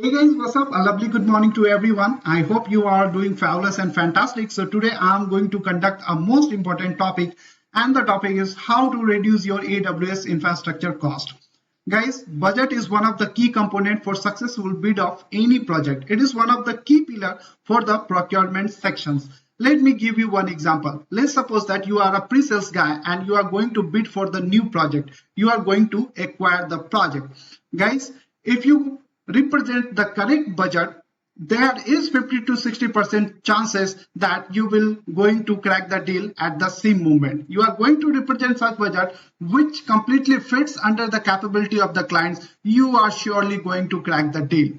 Hey guys, what's up? A lovely good morning to everyone. I hope you are doing fabulous and fantastic. So today I'm going to conduct a most important topic, and the topic is how to reduce your AWS infrastructure cost. Guys, budget is one of the key components for successful bid of any project. It is one of the key pillars for the procurement sections. Let me give you one example. Let's suppose that you are a pre-sales guy and you are going to bid for the new project. You are going to acquire the project. Guys, if you represent the correct budget, there is 50 to 60% chances that you will going to crack the deal at the same moment. You are going to represent such budget which completely fits under the capability of the clients. You are surely going to crack the deal.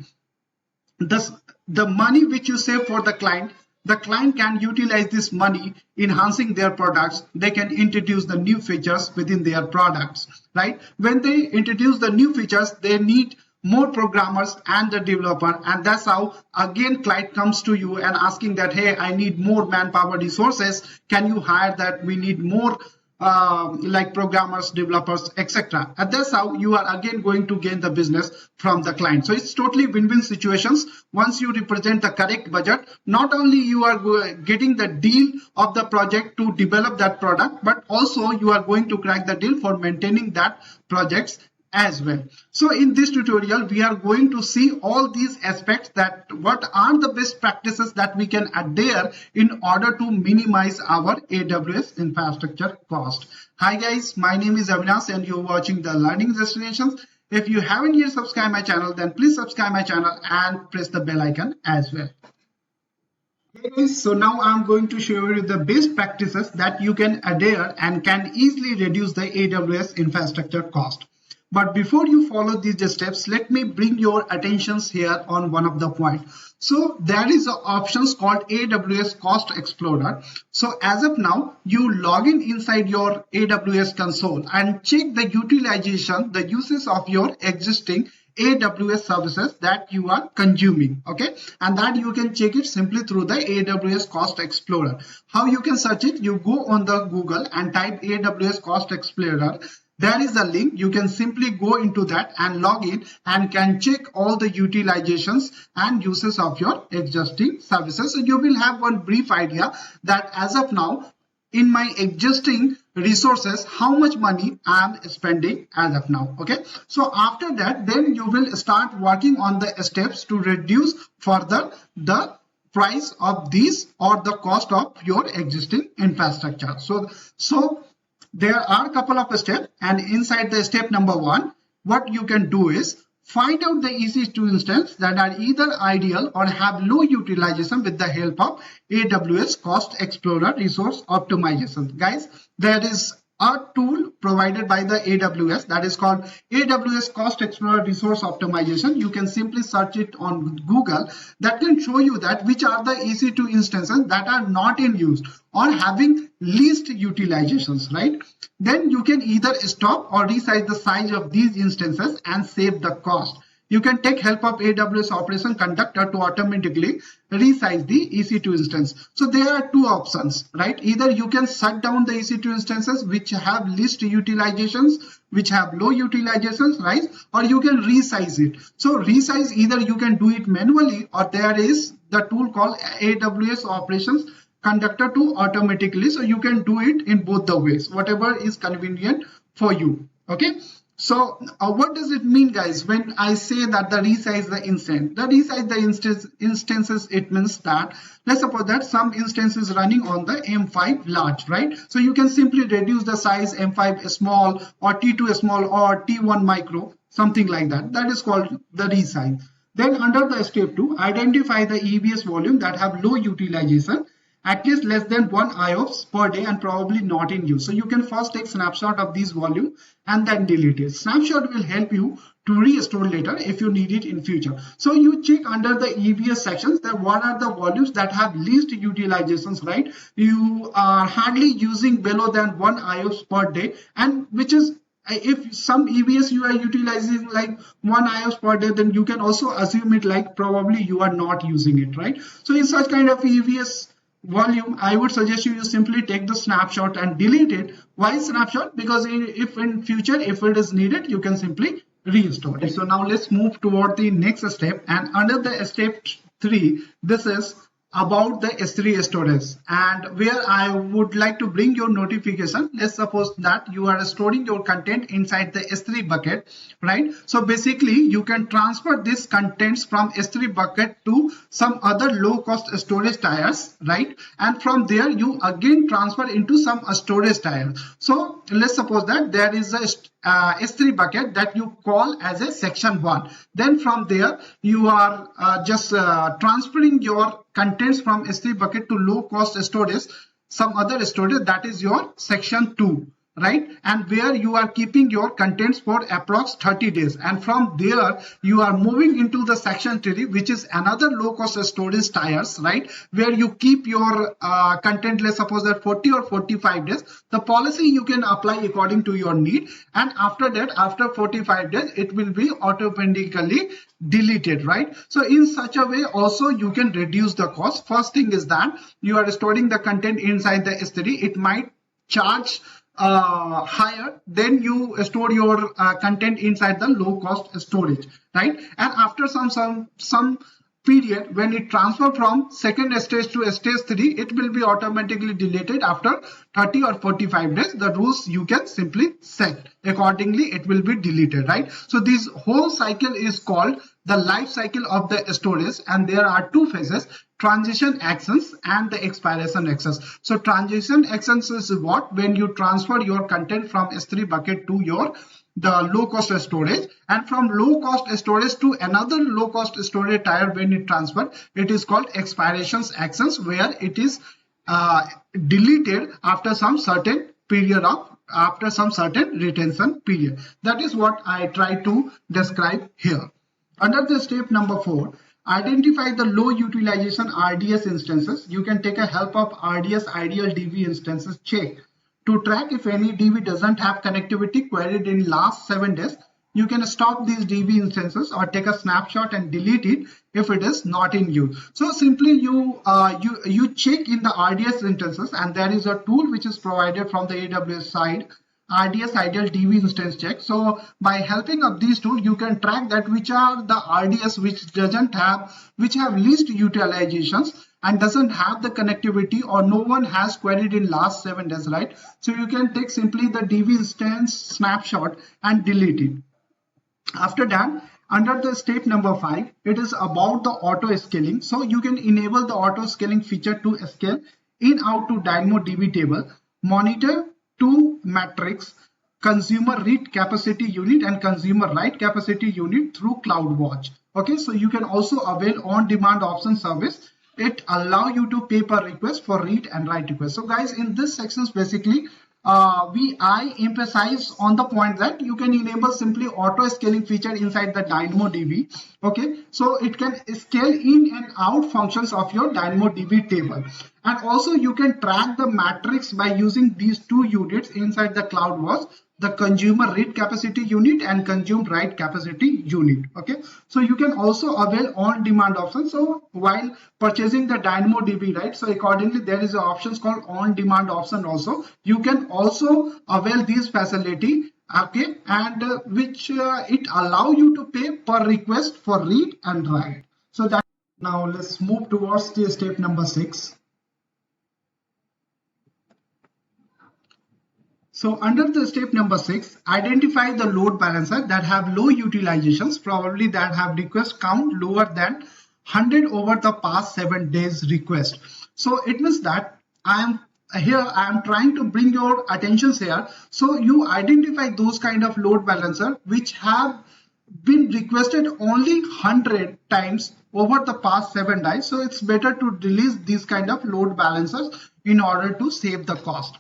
Thus, the money which you save for the client can utilize this money enhancing their products. They can introduce the new features within their products, right? When they introduce the new features, they need more programmers and the developer, and that's how again client comes to you and asking that, hey, I need more manpower resources, can you hire that? We need more like programmers, developers, etc. And that's how you are again going to gain the business from the client. So it's totally win-win situations. Once you represent the correct budget, not only you are getting the deal of the project to develop that product, but also you are going to crack the deal for maintaining that projects as well. So in this tutorial, we are going to see all these aspects, that what are the best practices that we can adhere in order to minimize our AWS infrastructure cost. Hi guys, my name is Avinash and you're watching the Learning Destinations. If you haven't yet subscribed my channel, then please subscribe my channel and press the bell icon as well. Hey guys, so now I'm going to show you the best practices that you can adhere and can easily reduce the AWS infrastructure cost. But before you follow these steps, let me bring your attentions here on one of the points. So there is an options called AWS Cost Explorer. So as of now, you log in inside your AWS console and check the utilization, the uses of your existing AWS services that you are consuming, okay? And that you can check it simply through the AWS Cost Explorer. How you can search it? You go on the Google and type AWS Cost Explorer. There is a link. You can simply go into that and log in and can check all the utilizations and uses of your existing services. So you will have one brief idea that as of now, in my existing resources, how much money I am spending as of now. Okay. So after that, then you will start working on the steps to reduce further the price of these or the cost of your existing infrastructure. So there are a couple of steps, and inside the step number 1, what you can do is find out the EC2 instances that are either ideal or have low utilization with the help of AWS Cost Explorer Resource Optimization. Guys, there is a tool provided by the AWS that is called AWS Cost Explorer Resource Optimization. You can simply search it on Google. That can show you that which are the EC2 instances that are not in use or having least utilizations, right? Then you can either stop or resize the size of these instances and save the cost. You can take help of AWS Operation Conductor to automatically resize the EC2 instance. So there are two options, right? Either you can shut down the EC2 instances which have least utilizations, which have low utilizations, right? Or you can resize it. So resize, either you can do it manually, or there is the tool called AWS Operations Conductor to automatically. So you can do it in both the ways, whatever is convenient for you. Okay. So what does it mean, guys, when I say that the resize the instance? The resize the instances, it means that, let's suppose that some instance is running on the M5 large, right? So you can simply reduce the size M5 small or T2 small or T1 micro, something like that. That is called the resize. Then under the step 2, identify the EBS volume that have low utilization, at least less than 1 IOPS per day and probably not in use. So you can first take snapshot of this volume and then delete it. Snapshot will help you to restore later if you need it in future. So you check under the EBS sections that what are the volumes that have least utilizations, right? You are hardly using below than 1 IOPS per day, and which is, if some EBS you are utilizing like 1 IOPS per day, then you can also assume it like probably you are not using it, right? So in such kind of EBS volume, I would suggest you simply take the snapshot and delete it. Why snapshot? Because if in future, if it is needed, you can simply restore. So now let's move toward the next step, and under the step 3, this is about the S3 storage, and where I would like to bring your notification. Let's suppose that you are storing your content inside the S3 bucket, right? So basically you can transfer this contents from S3 bucket to some other low cost storage tiers, right? And from there you again transfer into some storage tier. So let's suppose that there is a S3 bucket that you call as a section 1. Then from there you are just transferring your contents from S3 bucket to low cost storage, some other storage, that is your section 2, right? And where you are keeping your contents for approx 30 days, and from there you are moving into the section 3, which is another low cost storage tiers, right? Where you keep your content, let's suppose that 40 or 45 days. The policy you can apply according to your need, and after that, after 45 days it will be automatically deleted, right? So in such a way also you can reduce the cost. First thing is that you are storing the content inside the S3, it might charge higher than you store your content inside the low cost storage, right? And after some period, when it transfer from second stage to stage 3, it will be automatically deleted after 30 or 45 days. The rules you can simply set accordingly, it will be deleted, right? So this whole cycle is called the life cycle of the storage, and there are 2 phases: transition actions and the expiration actions. So transition actions is what? When you transfer your content from S3 bucket to the low cost storage, and from low cost storage to another low cost storage tier, when it transfer, it is called expirations actions, where it is deleted after some certain period of, after some certain retention period. That is what I try to describe here. Under the step number 4, identify the low utilization RDS instances. You can take a help of RDS ideal DB instances check to track if any DB doesn't have connectivity queried in last 7 days. You can stop these DB instances or take a snapshot and delete it if it is not in use. So simply you check in the RDS instances, and there is a tool which is provided from the AWS side, RDS ideal DB instance check. So by helping of these tools, you can track that which are the RDS which have least utilizations and doesn't have the connectivity, or no one has queried in last 7 days, right? So you can take simply the DB instance snapshot and delete it. After that, under the step number 5, it is about the auto scaling. So you can enable the auto scaling feature to scale in out to DynamoDB table, monitor 2 metrics: consumer read capacity unit and consumer write capacity unit through CloudWatch. Okay, so you can also avail on-demand option service. It allow you to pay per request for read and write requests. So guys, in this sections basically I emphasize on the point that you can enable simply auto scaling feature inside the DynamoDB. Okay, so it can scale in and out functions of your DynamoDB table, and also you can track the metrics by using these 2 units inside the CloudWatch, the consumer read capacity unit and consumed write capacity unit. Okay, so you can also avail on demand option. So while purchasing the DynamoDB, right, so accordingly there is an options called on demand option also. You can also avail this facility, okay, and which it allow you to pay per request for read and write. So that, now let's move towards the step number 6. So under the step number 6, identify the load balancer that have low utilizations, probably that have request count lower than 100 over the past 7 days request. So it means that I am trying to bring your attention here. So you identify those kind of load balancer which have been requested only 100 times over the past 7 days. So it's better to release these kind of load balancers in order to save the cost.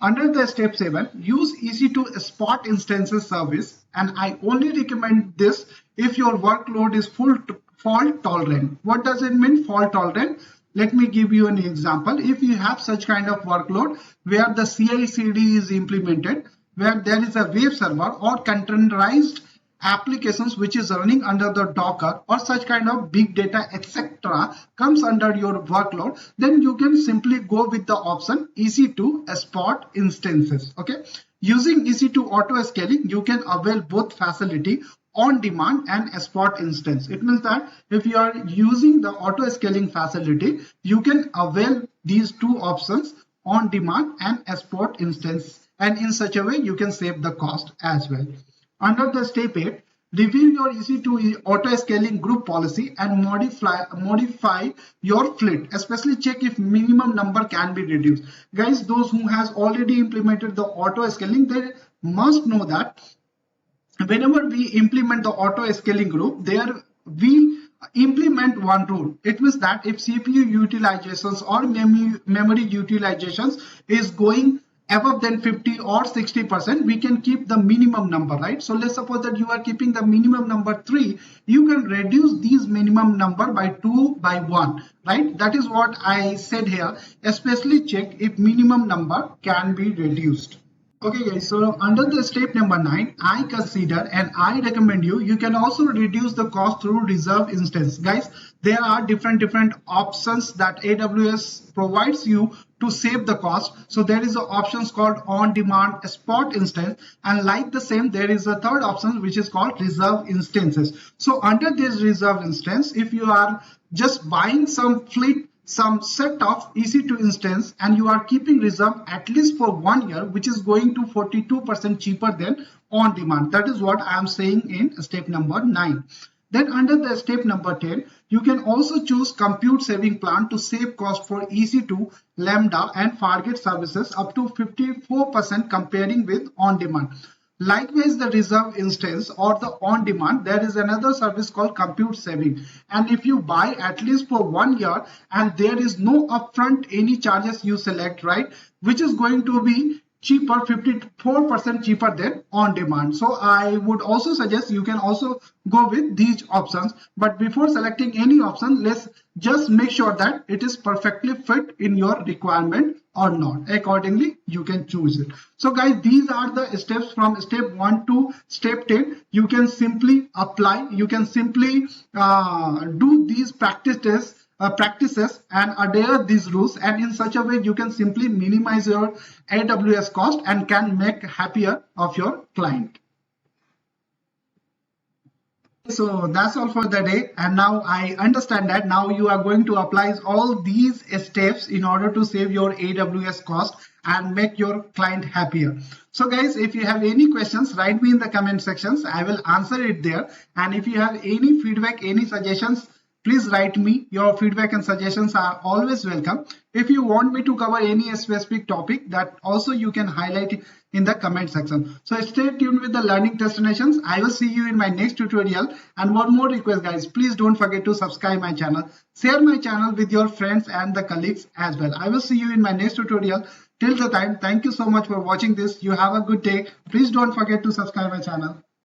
Under the step 7, use EC2 spot instances service, and I only recommend this if your workload is fault tolerant. What does it mean, fault tolerant? Let me give you an example. If you have such kind of workload where the CI/CD is implemented, where there is a web server or containerized applications which is running under the Docker, or such kind of big data etc. comes under your workload, then you can simply go with the option EC2 spot instances. Okay, Using EC2 auto scaling, you can avail both facility on demand and a spot instance. It means that if you are using the auto scaling facility, you can avail these two options, on demand and a spot instance, and in such a way you can save the cost as well. Under the step 8, review your EC2 auto scaling group policy and modify your fleet, especially check if minimum number can be reduced. Guys, those who has already implemented the auto scaling, they must know that whenever we implement the auto scaling group, there we implement one rule. It means that if CPU utilizations or memory utilizations is going above than 50 or 60%, we can keep the minimum number, right? So let's suppose that you are keeping the minimum number 3, you can reduce these minimum number by 2 by 1, right? That is what I said here. Especially check if minimum number can be reduced. Okay guys, so under the step number 9, I consider and I recommend you can also reduce the cost through reserve instance. Guys, there are different options that AWS provides you to save the cost. So there is an options called on demand spot instance, and like the same there is a third option which is called reserve instances. So under this reserve instance, if you are just buying some some set of EC2 instance and you are keeping reserve at least for 1 year, which is going to 42% cheaper than on demand. That is what I am saying in step number 9. Then under the step number 10, you can also choose compute saving plan to save cost for EC2, Lambda and Fargate services up to 54% comparing with on demand. Likewise, the reserve instance or the on demand, there is another service called compute saving, and if you buy at least for 1 year and there is no upfront any charges you select, right, which is going to be cheaper, 54% cheaper than on demand. So I would also suggest you can also go with these options, but before selecting any option, let's just make sure that it is perfectly fit in your requirement or not. Accordingly, you can choose it. So guys, these are the steps from step 1 to step 10. You can simply apply, you can simply do these practices and adhere these rules, and in such a way you can simply minimize your AWS cost and can make happier of your client. So that's all for the day, and now I understand that now you are going to apply all these steps in order to save your AWS cost and make your client happier. So guys, if you have any questions, write me in the comment sections. I will answer it there, and if you have any feedback, any suggestions, please write me. Your feedback and suggestions are always welcome. If you want me to cover any specific topic, that also you can highlight it in the comment section. So stay tuned with the Learning Destinations. I will see you in my next tutorial. And one more request guys, please don't forget to subscribe my channel. Share my channel with your friends and the colleagues as well. I will see you in my next tutorial. Till the time, thank you so much for watching this. You have a good day. Please don't forget to subscribe my channel.